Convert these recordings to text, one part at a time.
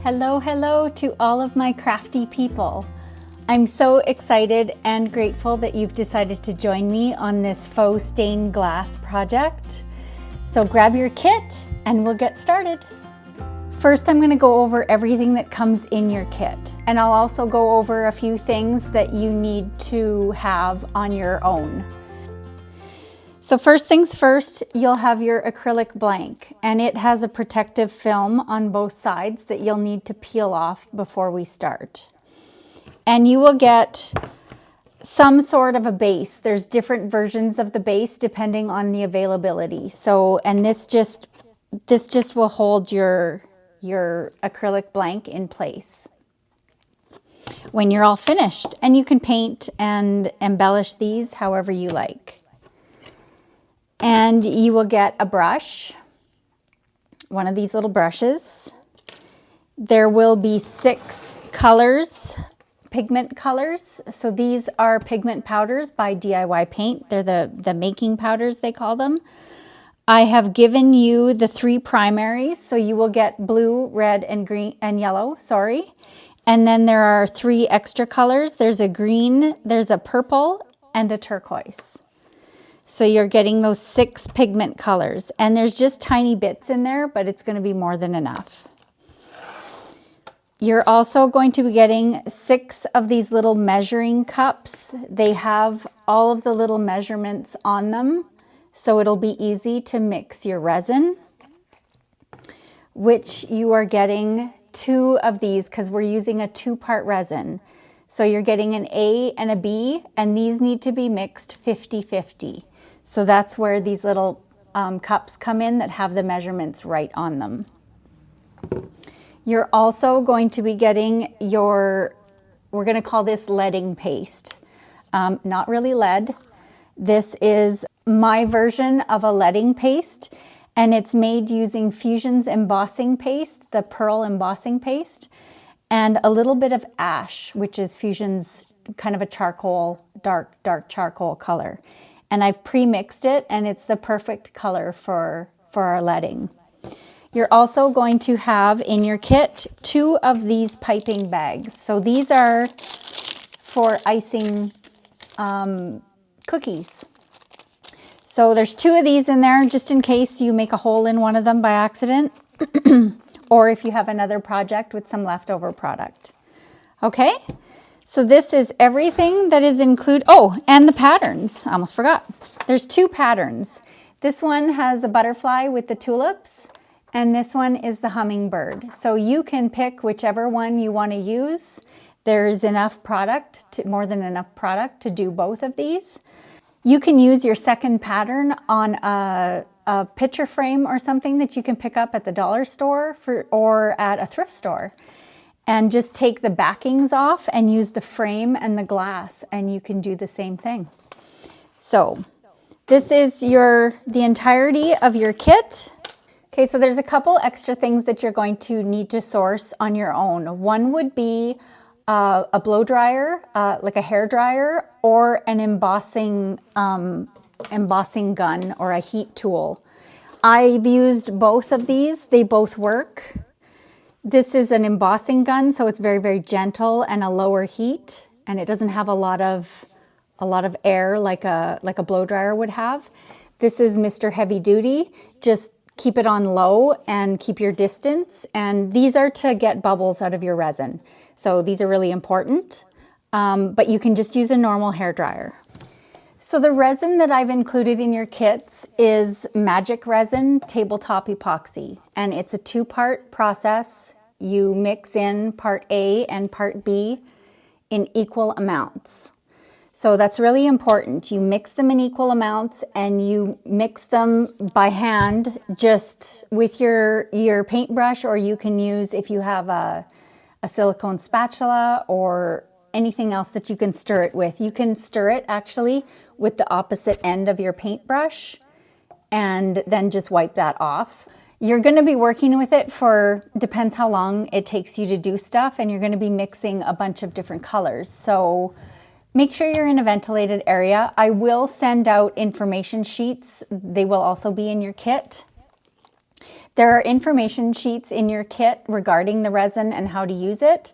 Hello, hello to all of my crafty people. I'm so excited and grateful that you've decided to join me on this faux stained glass project. So grab your kit and we'll get started. First, I'm going to go over everything that comes in your kit, and I'll also go over a few things that you need to have on your own. So first things first, you'll have your acrylic blank, and it has a protective film on both sides that you'll need to peel off before we start. And you will get some sort of a base. There's different versions of the base depending on the availability. So, and this just will hold your acrylic blank in place when you're all finished. And you can paint and embellish these however you like. And you will get a brush, one of these little brushes. There will be 6 colors, pigment colors. So these are pigment powders by DIY Paint. They're the making powders, they call them. I have given you the 3 primaries, so you will get blue, red, and green and yellow, sorry. And then there are 3 extra colors. There's a green, there's a purple, and a turquoise. So you're getting those 6 pigment colors, and there's just tiny bits in there, but it's going to be more than enough. You're also going to be getting 6 of these little measuring cups. They have all of the little measurements on them, so it'll be easy to mix your resin, which you are getting 2 of these because we're using a 2-part resin. So you're getting an A and a B, and these need to be mixed 50-50. So that's where these little cups come in that have the measurements right on them. You're also going to be getting your, we're going to call this leading paste. Not really lead. This is my version of a leading paste, and it's made using Fusion's embossing paste, the pearl embossing paste, and a little bit of ash, which is Fusion's kind of a charcoal, dark charcoal color. And I've pre-mixed it, and it's the perfect color for our leading. You're also going to have in your kit 2 of these piping bags. So these are for icing cookies. So there's 2 of these in there just in case you make a hole in one of them by accident, or if you have another project with some leftover product. Okay? So this is everything that is included. Oh, and the patterns. I almost forgot. There's 2 patterns. This one has a butterfly with the tulips, and this one is the hummingbird. So you can pick whichever one you want to use. There's enough product, more than enough product to do both of these. You can use your second pattern on a picture frame or something that you can pick up at the dollar store or at a thrift store. And just take the backings off and use the frame and the glass, and you can do the same thing. So this is the entirety of your kit. Okay, so there's a couple extra things that you're going to need to source on your own. One would be a blow dryer, like a hair dryer, or an embossing gun or a heat tool. I've used both of these. They both work. This is an embossing gun, so it's very, very gentle and a lower heat, and it doesn't have a lot of air like a blow dryer would have. This is Mr. Heavy Duty. Just keep it on low and keep your distance, and these are to get bubbles out of your resin. So these are really important, but you can just use a normal hair dryer. So the resin that I've included in your kits is Magic Resin Tabletop Epoxy, and it's a 2-part process. You mix in part A and part B in equal amounts. So that's really important. You mix them in equal amounts, and you mix them by hand just with your paintbrush, or you can use, if you have a silicone spatula or anything else that you can stir it with. You can stir it actually with the opposite end of your paintbrush and then just wipe that off. You're going to be working with it for, depends how long it takes you to do stuff, and you're going to be mixing a bunch of different colors. So make sure you're in a ventilated area. I will send out information sheets. They will also be in your kit. There are information sheets in your kit regarding the resin and how to use it.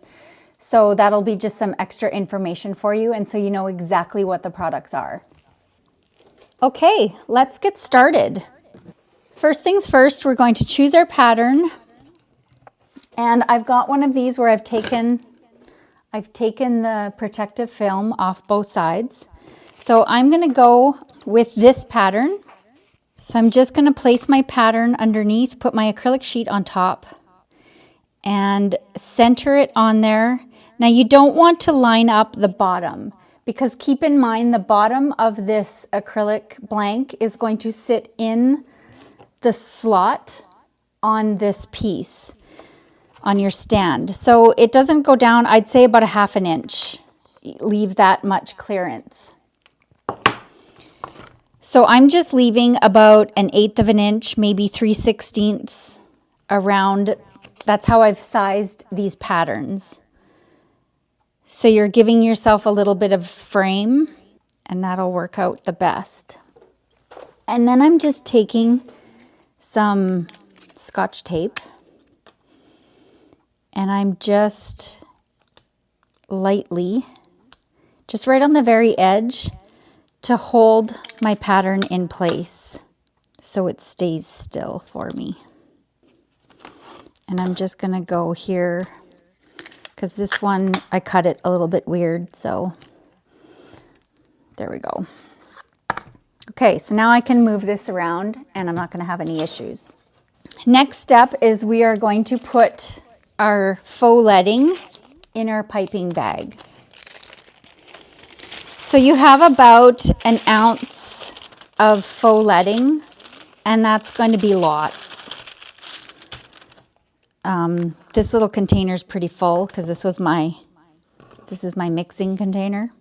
So that'll be just some extra information for you, and so you know exactly what the products are. Okay, let's get started. First things first, we're going to choose our pattern. And I've got one of these where I've taken the protective film off both sides. So I'm going to go with this pattern. So I'm just going to place my pattern underneath, put my acrylic sheet on top, and center it on there. Now you don't want to line up the bottom, because keep in mind the bottom of this acrylic blank is going to sit in the slot on this piece on your stand. So it doesn't go down, I'd say about 1/2 inch. Leave that much clearance. So I'm just leaving about 1/8 inch, maybe 3/16 around. That's how I've sized these patterns. So you're giving yourself a little bit of frame, and that'll work out the best. And then I'm just taking some Scotch tape, and I'm just lightly, just right on the very edge, to hold my pattern in place so it stays still for me. And I'm just going to go here, because this one, I cut it a little bit weird, so there we go. Okay, so now I can move this around and I'm not going to have any issues. Next step is we are going to put our faux leading in our piping bag. So you have about 1 ounce of faux leading, and that's going to be lots. This little container is pretty full because this is my mixing container.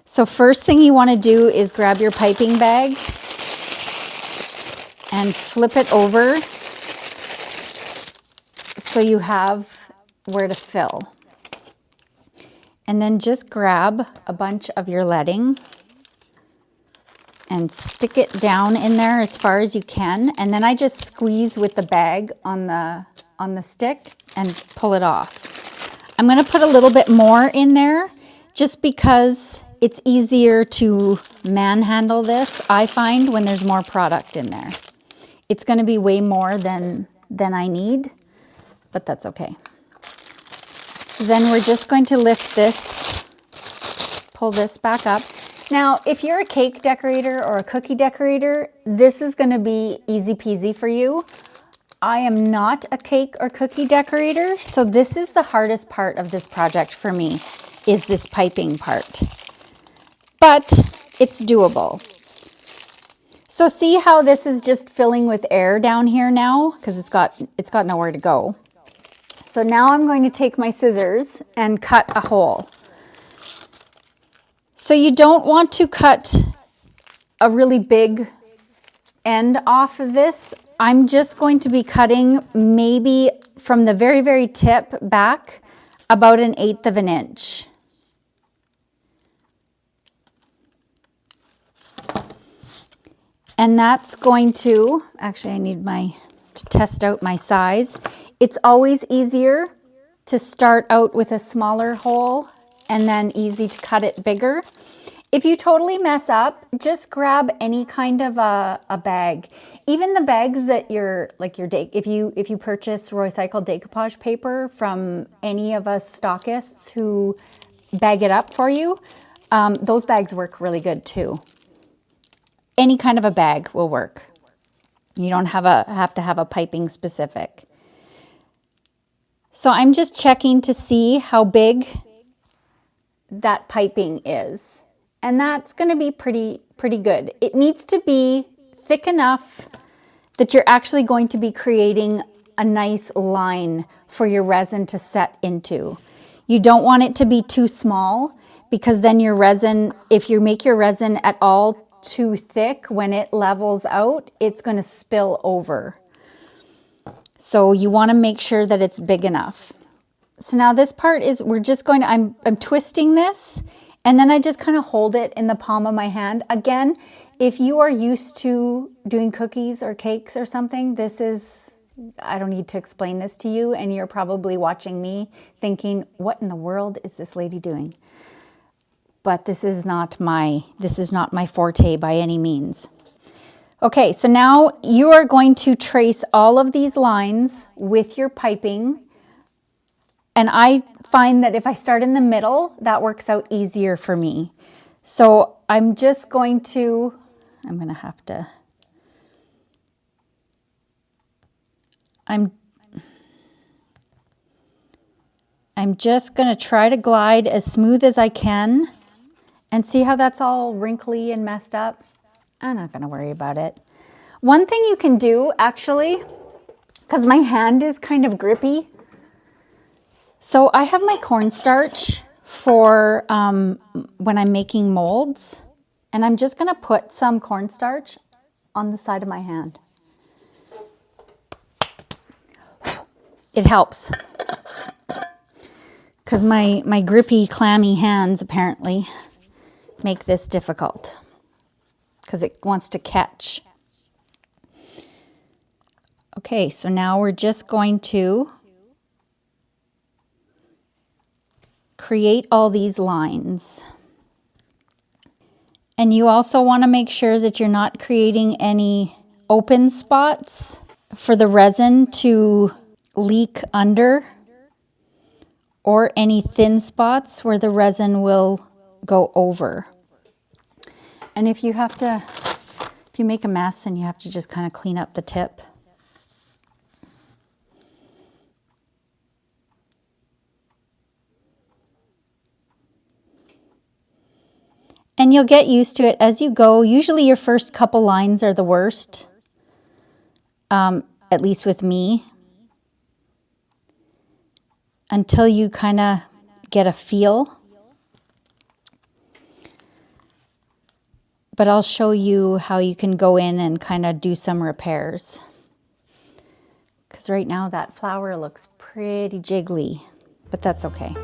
So first thing you want to do is grab your piping bag and flip it over so you have where to fill. And then just grab a bunch of your leading and stick it down in there as far as you can. And then I just squeeze with the bag on the stick and pull it off. I'm going to put a little bit more in there just because it's easier to manhandle this, I find, when there's more product in there. It's going to be way more than I need, but that's okay. So then we're just going to lift this, pull this back up. Now, if you're a cake decorator or a cookie decorator, this is going to be easy peasy for you. I am not a cake or cookie decorator, so this is the hardest part of this project for me, is this piping part. But it's doable. So see how this is just filling with air down here now, because it's got nowhere to go. So now I'm going to take my scissors and cut a hole. So you don't want to cut a really big end off of this. I'm just going to be cutting maybe from the very, very tip back about 1/8 inch. And that's going to, actually I need to test out my size. It's always easier to start out with a smaller hole and then easy to cut it bigger. If you totally mess up, just grab any kind of a bag. Even the bags that if you purchase recycled decoupage paper from any of us stockists who bag it up for you, those bags work really good too. Any kind of a bag will work. You don't have to have a piping specific. So I'm just checking to see how big that piping is. And that's going to be pretty good. It needs to be thick enough that you're actually going to be creating a nice line for your resin to set into. You don't want it to be too small, because then your resin, if you make your resin at all too thick, when it levels out, it's going to spill over. So you want to make sure that it's big enough. So now this part is, I'm twisting this, and then I just kind of hold it in the palm of my hand. Again, If you are used to doing cookies or cakes or something, this is, I don't need to explain this to you, and you're probably watching me thinking, what in the world is this lady doing? But this is not my forte by any means. Okay, so now you are going to trace all of these lines with your piping. And I find that if I start in the middle, that works out easier for me. So I'm just going to, I'm just going to try to glide as smooth as I can, and see how that's all wrinkly and messed up. I'm not going to worry about it. One thing you can do, actually, because my hand is kind of grippy, so I have my cornstarch for when I'm making molds, and I'm just going to put some cornstarch on the side of my hand. It helps, because my grippy, clammy hands apparently make this difficult, because it wants to catch. Okay, so now we're just going to create all these lines. And you also want to make sure that you're not creating any open spots for the resin to leak under, or any thin spots where the resin will go over. And if you make a mess and you have to just kind of clean up the tip, and you'll get used to it as you go. Usually your first couple lines are the worst, at least with me, until you kind of get a feel. But I'll show you how you can go in and kind of do some repairs. Because right now that flower looks pretty jiggly, but that's okay.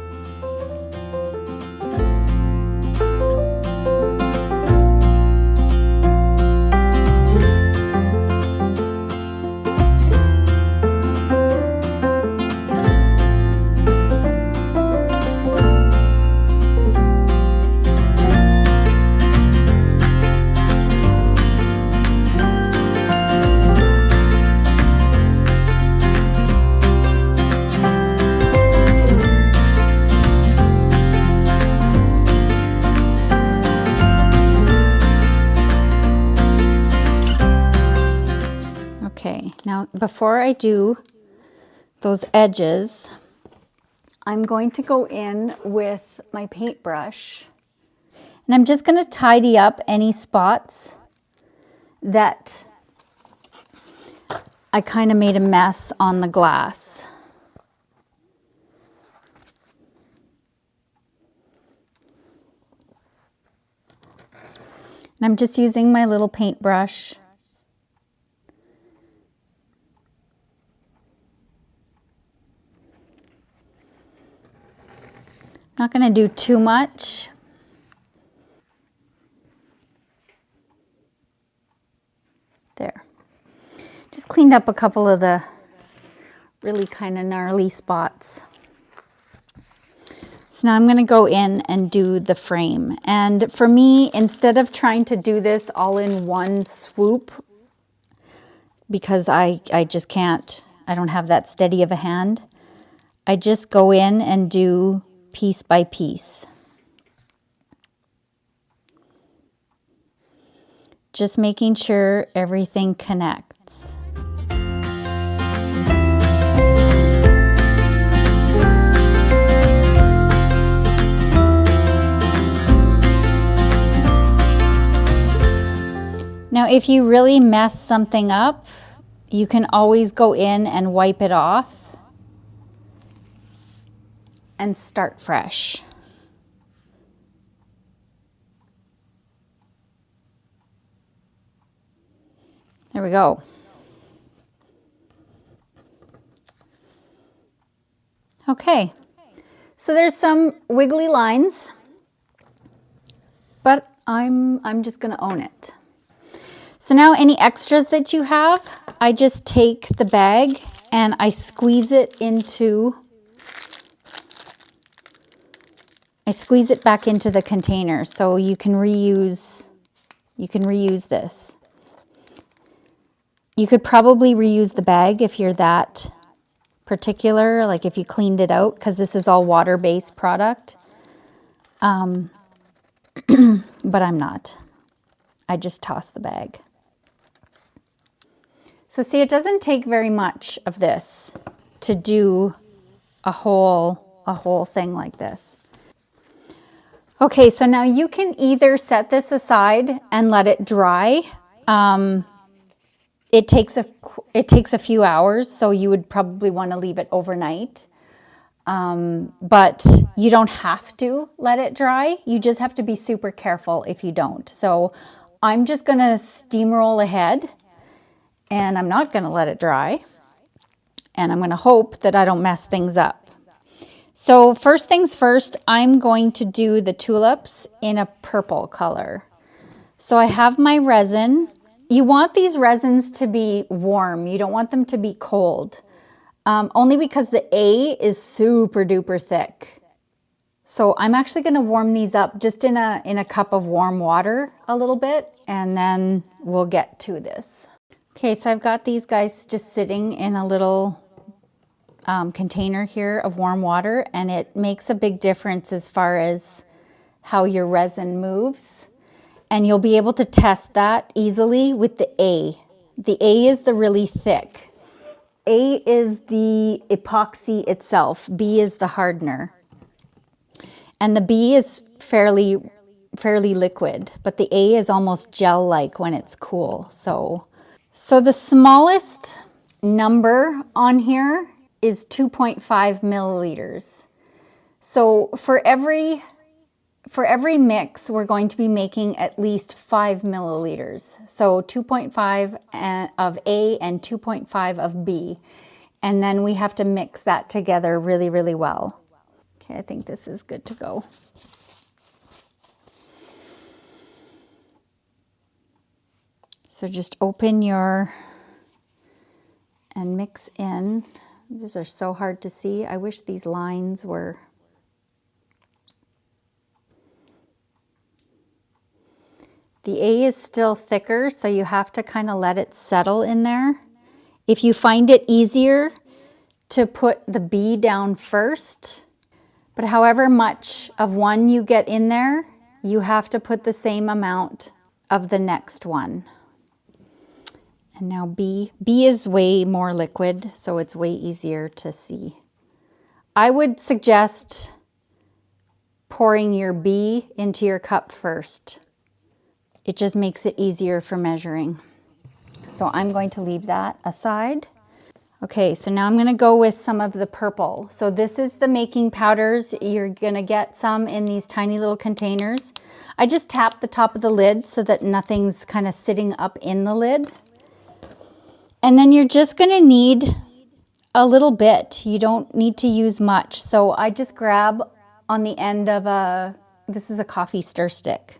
Now, before I do those edges, I'm going to go in with my paintbrush, and I'm just going to tidy up any spots that I kind of made a mess on the glass. And I'm just using my little paintbrush. Not going to do too much. There. Just cleaned up a couple of the really kind of gnarly spots. So now I'm going to go in and do the frame. And for me, instead of trying to do this all in one swoop, because I just can't, I don't have that steady of a hand, I just go in and do piece by piece. Just making sure everything connects. Now, if you really mess something up, you can always go in and wipe it off and start fresh. There we go. Okay, so there's some wiggly lines, but I'm just going to own it. So now any extras that you have, I just take the bag and I squeeze it back into the container so you can reuse this. You could probably reuse the bag if you're that particular, like if you cleaned it out, because this is all water-based product. But I'm not. I just toss the bag. So see, it doesn't take very much of this to do a whole thing like this. Okay, so now you can either set this aside and let it dry. It takes a few hours, so you would probably want to leave it overnight. But you don't have to let it dry. You just have to be super careful if you don't. So I'm just going to steamroll ahead, and I'm not going to let it dry. And I'm going to hope that I don't mess things up. So first things first, I'm going to do the tulips in a purple color. So I have my resin. You want these resins to be warm. You don't want them to be cold. Only because the A is super duper thick. So I'm actually going to warm these up just in a cup of warm water a little bit, and then we'll get to this. Okay, so I've got these guys just sitting in a little container here of warm water, and it makes a big difference as far as how your resin moves. And you'll be able to test that easily with the A. The A is the really thick. A is the epoxy itself. B is the hardener. And the B is fairly liquid, but the A is almost gel-like when it's cool. So the smallest number on here is 2.5 milliliters. So for every mix, we're going to be making at least 5 milliliters. So 2.5 of A and 2.5 of B. And then we have to mix that together really, really well. Okay, I think this is good to go. So just open and mix in. These are so hard to see. I wish these lines were. The A is still thicker, so you have to kind of let it settle in there. If you find it easier to put the B down first, but however much of one you get in there, you have to put the same amount of the next one. And now B is way more liquid, so it's way easier to see. I would suggest pouring your B into your cup first. It just makes it easier for measuring. So I'm going to leave that aside. Okay, so now I'm going to go with some of the purple. So this is the making powders. You're going to get some in these tiny little containers. I just tap the top of the lid so that nothing's kind of sitting up in the lid. And then you're just going to need a little bit. You don't need to use much. So I just grab on the end of this is a coffee stir stick.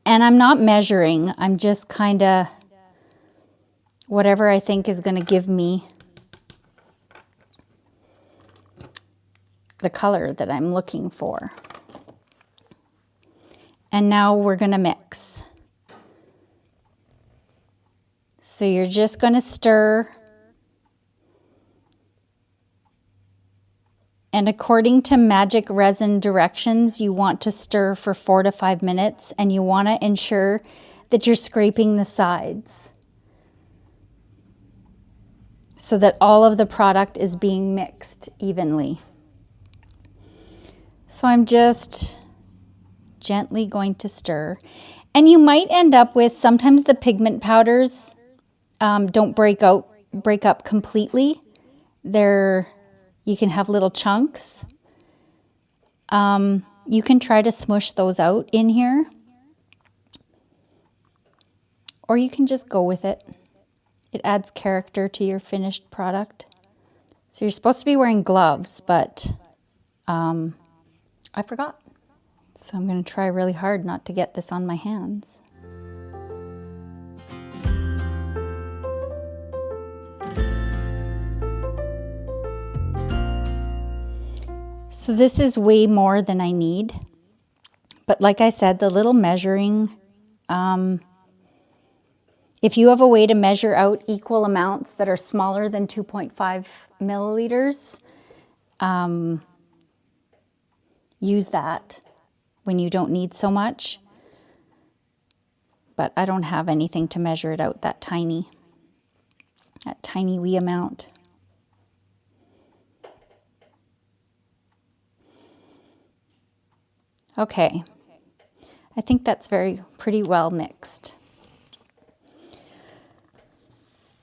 And I'm not measuring. I'm just kind of whatever I think is going to give me the color that I'm looking for. And now we're going to mix. So you're just going to stir. And according to magic resin directions, you want to stir for 4 to 5 minutes, and you want to ensure that you're scraping the sides so that all of the product is being mixed evenly. So I'm just gently going to stir. And you might end up with, sometimes the pigment powders don't break up completely. You can have little chunks. You can try to smush those out in here. Or you can just go with it. It adds character to your finished product. So you're supposed to be wearing gloves, but I forgot. So I'm going to try really hard not to get this on my hands. So this is way more than I need. But like I said, the little measuring, if you have a way to measure out equal amounts that are smaller than 2.5 milliliters, use that when you don't need so much. But I don't have anything to measure it out that tiny wee amount. Okay, I think that's pretty well mixed.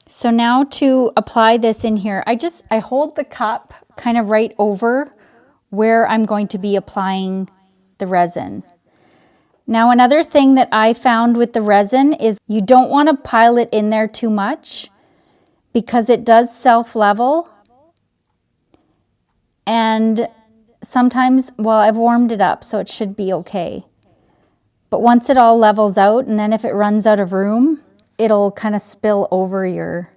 So now to apply this in here, I hold the cup kind of right over where I'm going to be applying the resin. Now another thing that I found with the resin is you don't want to pile it in there too much because it does self-level. And sometimes, well, I've warmed it up, so it should be okay. But once it all levels out, and then if it runs out of room, it'll kind of spill over your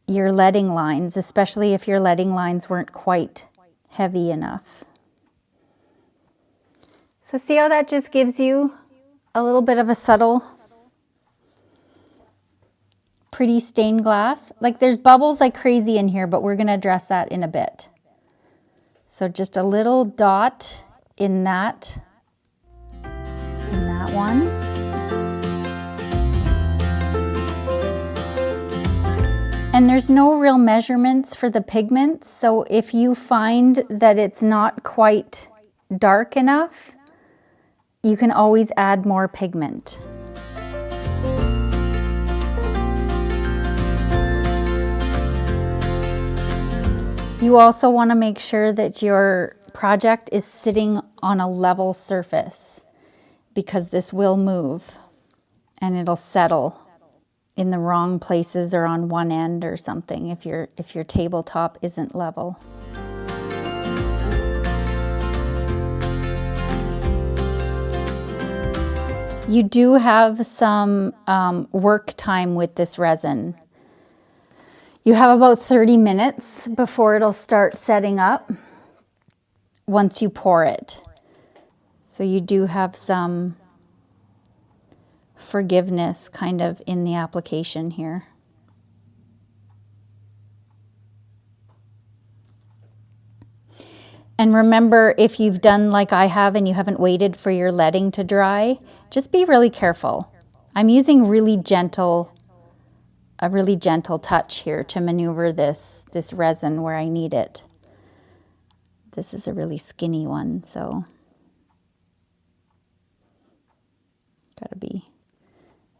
leading lines, especially if your leading lines weren't quite heavy enough. So see how that just gives you a little bit of a subtle, pretty stained glass? Like there's bubbles like crazy in here, but we're going to address that in a bit. So just a little dot in that one. And there's no real measurements for the pigments, so if you find that it's not quite dark enough, you can always add more pigment. You also want to make sure that your project is sitting on a level surface, because this will move and it'll settle in the wrong places or on one end or something if your tabletop isn't level. You do have some work time with this resin. You have about 30 minutes before it'll start setting up once you pour it. So you do have some forgiveness kind of in the application here. And remember, if you've done like I have and you haven't waited for your leading to dry, just be really careful. I'm using a really gentle touch here to maneuver this resin where I need it. This is a really skinny one, so gotta be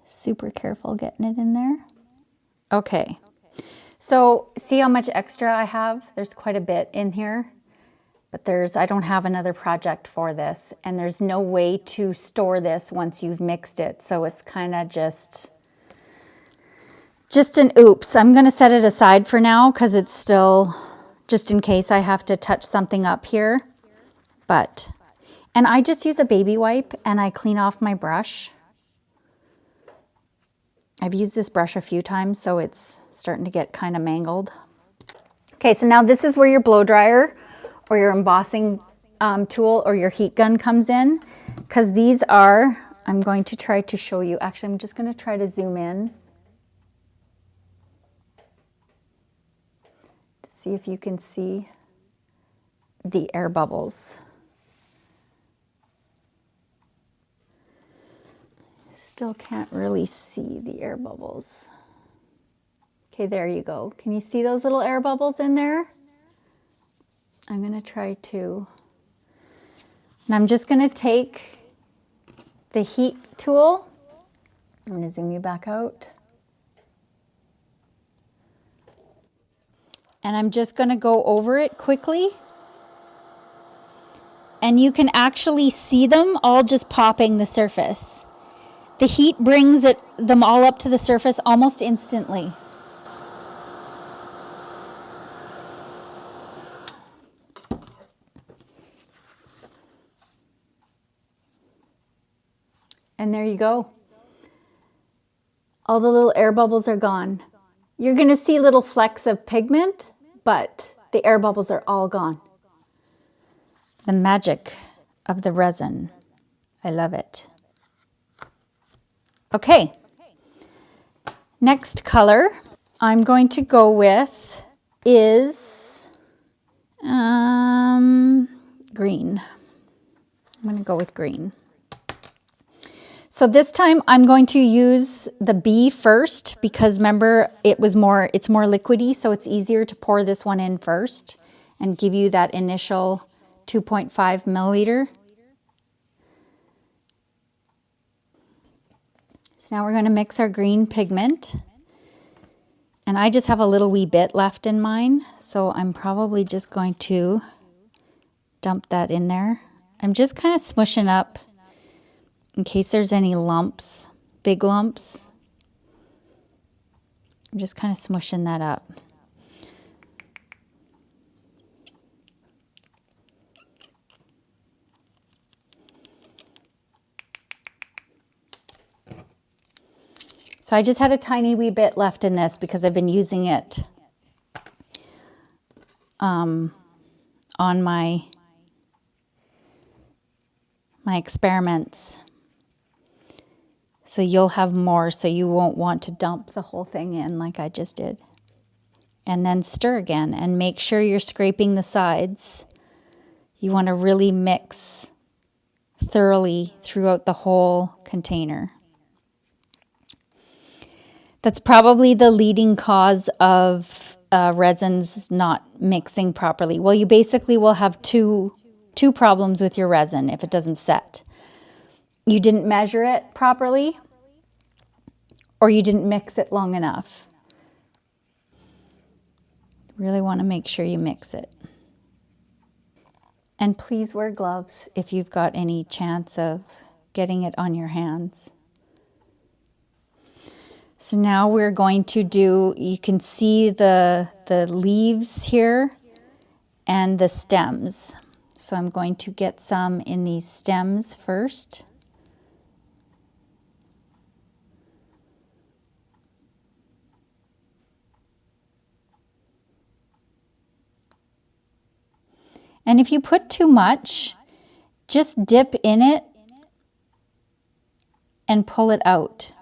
super careful getting it in there. Okay, so see how much extra I have? There's quite a bit in here, but I don't have another project for this, and there's no way to store this once you've mixed it, so it's kind of just an oops. I'm gonna set it aside for now because it's still, just in case I have to touch something up here. And I just use a baby wipe and I clean off my brush. I've used this brush a few times, so it's starting to get kind of mangled. Okay, so now this is where your blow dryer or your embossing tool or your heat gun comes in, because these are, I'm going to try to show you. Actually, I'm just going to try to zoom in to see if you can see the air bubbles. Still can't really see the air bubbles. Okay, there you go. Can you see those little air bubbles in there? I'm going to try to. And I'm just going to take the heat tool. I'm going to zoom you back out. And I'm just going to go over it quickly. And you can actually see them all just popping the surface. The heat brings them all up to the surface almost instantly. And there you go. All the little air bubbles are gone. You're going to see little flecks of pigment, but the air bubbles are all gone. The magic of the resin. I love it. Okay, next color I'm going to go with is green. I'm going to go with green. So this time I'm going to use the B first because remember it's more liquidy, so it's easier to pour this one in first and give you that initial 2.5 milliliter. So now we're going to mix our green pigment. And I just have a little wee bit left in mine, so I'm probably just going to dump that in there. I'm just kind of smushing up in case there's any lumps, big lumps. I'm just kind of smushing that up. So I just had a tiny wee bit left in this because I've been using it on my experiments. So you'll have more, so you won't want to dump the whole thing in like I just did. And then stir again and make sure you're scraping the sides. You want to really mix thoroughly throughout the whole container. That's probably the leading cause of resins not mixing properly. Well, you basically will have two problems with your resin if it doesn't set. You didn't measure it properly, or you didn't mix it long enough. Really want to make sure you mix it. And please wear gloves if you've got any chance of getting it on your hands. So now we're going to do, you can see the leaves here and the stems. So I'm going to get some in these stems first. And if you put too much, just dip in it and pull it out.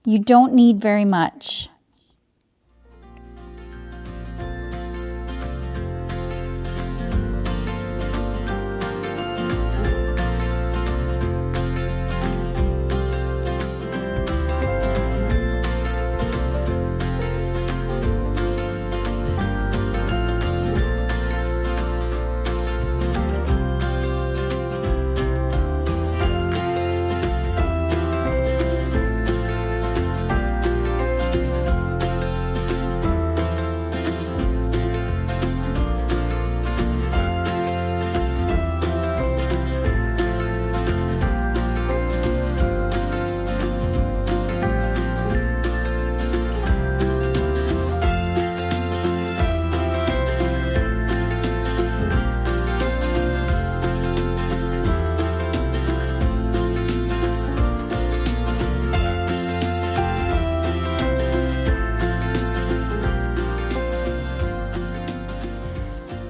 You don't need very much.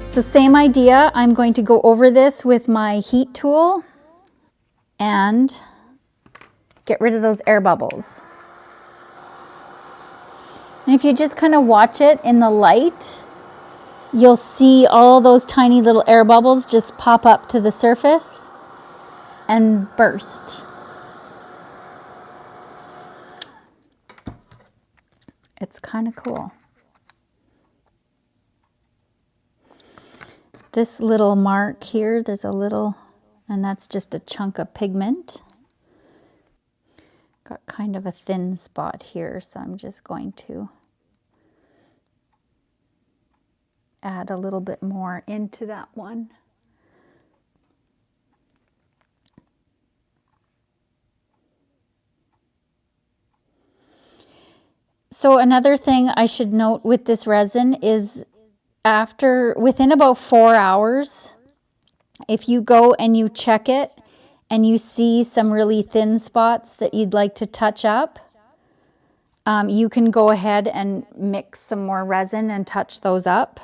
So same idea, I'm going to go over this with my heat tool and get rid of those air bubbles. And if you just kind of watch it in the light, you'll see all those tiny little air bubbles just pop up to the surface and burst. It's kind of cool. This little mark here, there's a little, and that's just a chunk of pigment. Got kind of a thin spot here, so I'm just going to add a little bit more into that one. So another thing I should note with this resin is within about 4 hours, if you go and you check it and you see some really thin spots that you'd like to touch up, You can go ahead and mix some more resin and touch those up.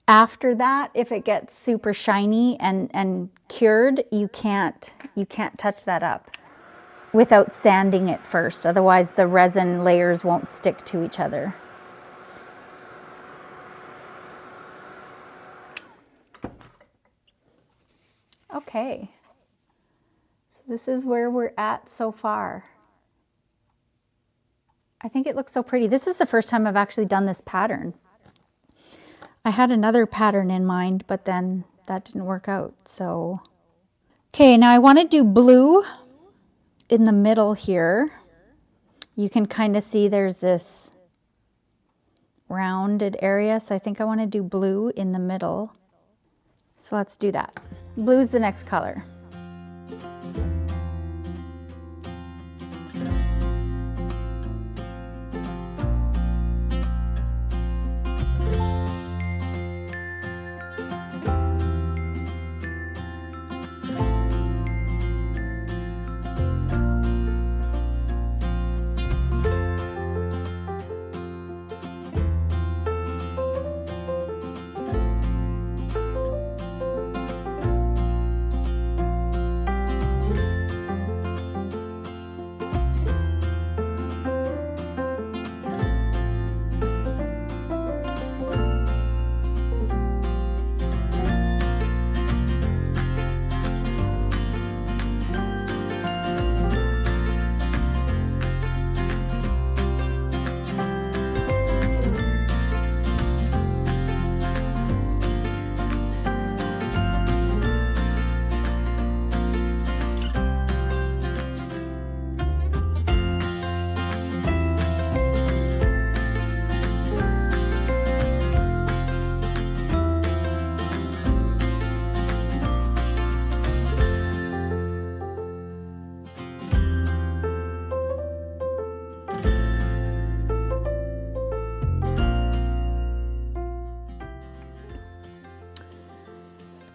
After that, if it gets super shiny and cured, you can't touch that up without sanding it first. Otherwise, the resin layers won't stick to each other. Okay, so this is where we're at so far. I think it looks so pretty. This is the first time I've actually done this pattern. I had another pattern in mind, but then that didn't work out, so. Okay, now I want to do blue in the middle here. You can kind of see there's this rounded area, so I think I want to do blue in the middle. So let's do that. Blue's the next color.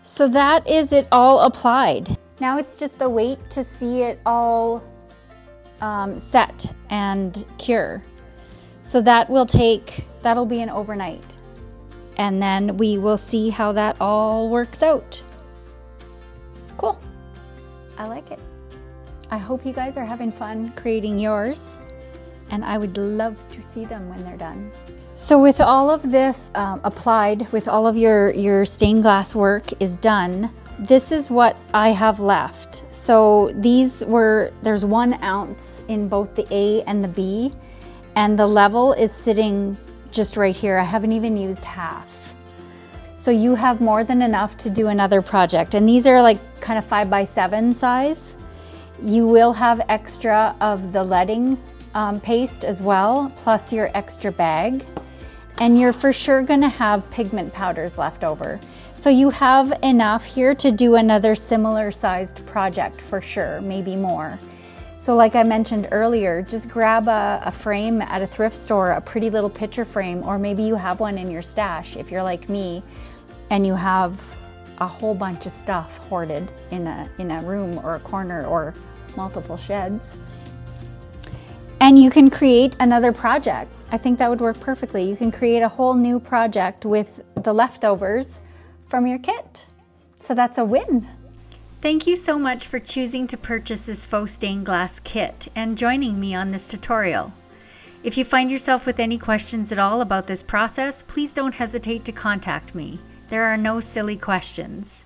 So that is it all applied. Now it's just the wait to see it all set and cure. So that'll be an overnight. And then we will see how that all works out. Cool. I like it. I hope you guys are having fun creating yours, and I would love to see them when they're done. So with all of this applied, with all of your stained glass work is done, this is what I have left. So there's 1 ounce in both the A and the B, and the level is sitting just right here. I haven't even used half. So you have more than enough to do another project. And these are like kind of 5x7 size. You will have extra of the leading paste as well, plus your extra bag. And you're for sure gonna have pigment powders left over. So you have enough here to do another similar sized project for sure, maybe more. So like I mentioned earlier, just grab a frame at a thrift store, a pretty little picture frame, or maybe you have one in your stash if you're like me and you have a whole bunch of stuff hoarded in a room or a corner or multiple sheds. And you can create another project. I think that would work perfectly. You can create a whole new project with the leftovers from your kit. So that's a win. Thank you so much for choosing to purchase this Faux Stained-Glass Kit and joining me on this tutorial. If you find yourself with any questions at all about this process, please don't hesitate to contact me. There are no silly questions.